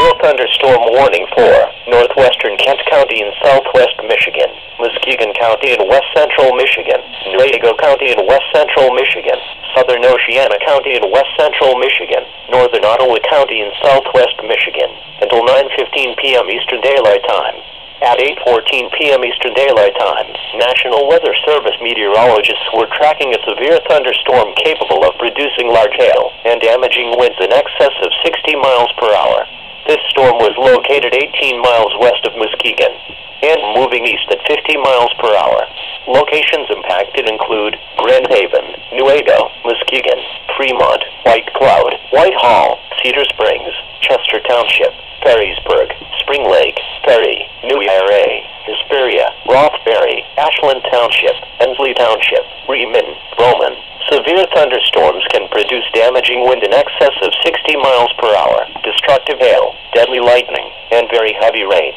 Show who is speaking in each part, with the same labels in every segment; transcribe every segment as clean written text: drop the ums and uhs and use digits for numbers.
Speaker 1: severe thunderstorm warning for northwestern Kent County and southwest Michigan, Muskegon County and west central Michigan, NOAA County and west central Michigan, southern Oceana County and west central Michigan, northern Ottawa County and southwest Michigan, until 9:15 p.m. Eastern Daylight Time. At 8:14 p.m. Eastern Daylight Time, National Weather Service meteorologists were tracking a severe thunderstorm capable of producing large hail and damaging winds in excess of 60 miles per hour. This storm was located 18 miles west of Muskegon and moving east at 50 miles per hour. Locations impacted include Grand Haven, Newaygo, Muskegon, Fremont, White Cloud, Whitehall, Cedar Springs, Chester Township, Perrysburg, Spring Lake, Perry, New Era, Hesperia, Rothbury, Ashland Township, Ensley Township, Reman, Roman. Severe thunderstorms can produce damaging wind in excess of 60 miles per hour, destructive hail, deadly lightning, and very heavy rain.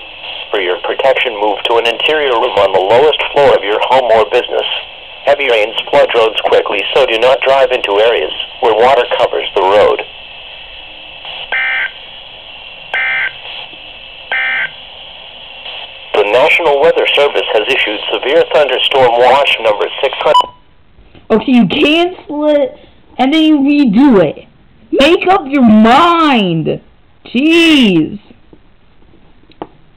Speaker 1: For your protection, move to an interior room on the lowest floor of your home or business. Heavy rains flood roads quickly, so do not drive into areas where water covers the road. The National Weather Service has issued severe thunderstorm watch number 600.
Speaker 2: Okay, you cancel it, and then you redo it. Make up your mind! Jeez!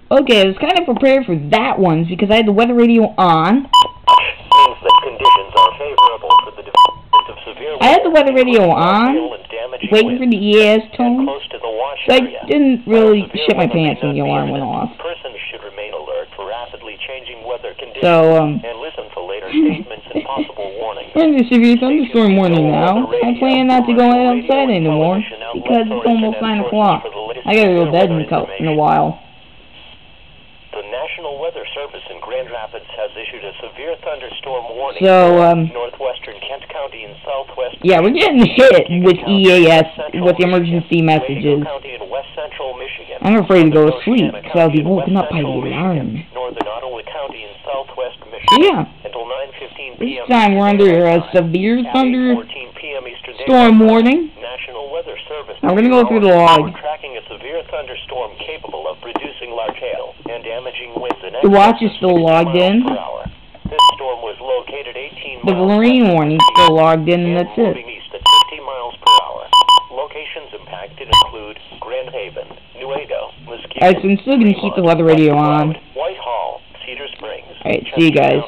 Speaker 2: Okay, I was kind of prepared for that one, because I had the weather radio on.
Speaker 1: Means that conditions are favorable for the development of severe weather.
Speaker 2: I had the weather radio on, waiting for the EAS tone, so I didn't really shit my pants when the alarm went off.
Speaker 1: Persons should remain alert for rapidly changing weather conditions
Speaker 2: and
Speaker 1: listen for later statements and possible warnings.
Speaker 2: We're in the severe thunderstorm warning now. I plan not to go outside anymore, because it's almost 9 o'clock. I gotta go to bed in a while.
Speaker 1: The National Weather Service in Grand Rapids has issued a severe thunderstorm warning
Speaker 2: for
Speaker 1: northwestern Kent County and southwest.
Speaker 2: Yeah, we're getting hit with EAS, with the emergency messages. I'm afraid to go to sleep, because I'll be woken up by the alarm.
Speaker 1: Northern Ottawa County and southwest Michigan.
Speaker 2: Yeah.
Speaker 1: Until 9:15
Speaker 2: This
Speaker 1: p.m.
Speaker 2: time we're under a severe thunderstorm warning.
Speaker 1: National Weather Service.
Speaker 2: I'm gonna go through the log.
Speaker 1: Tracking a severe thunderstorm capable of producing large hail and damaging winds in
Speaker 2: The watch is still logged in.
Speaker 1: This storm was located 18
Speaker 2: The
Speaker 1: miles
Speaker 2: marine warning is still logged in, and that's it.
Speaker 1: moving east at 50 miles per hour. Locations impacted include Grand Haven, Newaygo, Muskegon.
Speaker 2: Alright, so I'm still gonna keep the weather radio on.
Speaker 1: Whitehall, Cedar Springs.
Speaker 2: Alright, see you guys.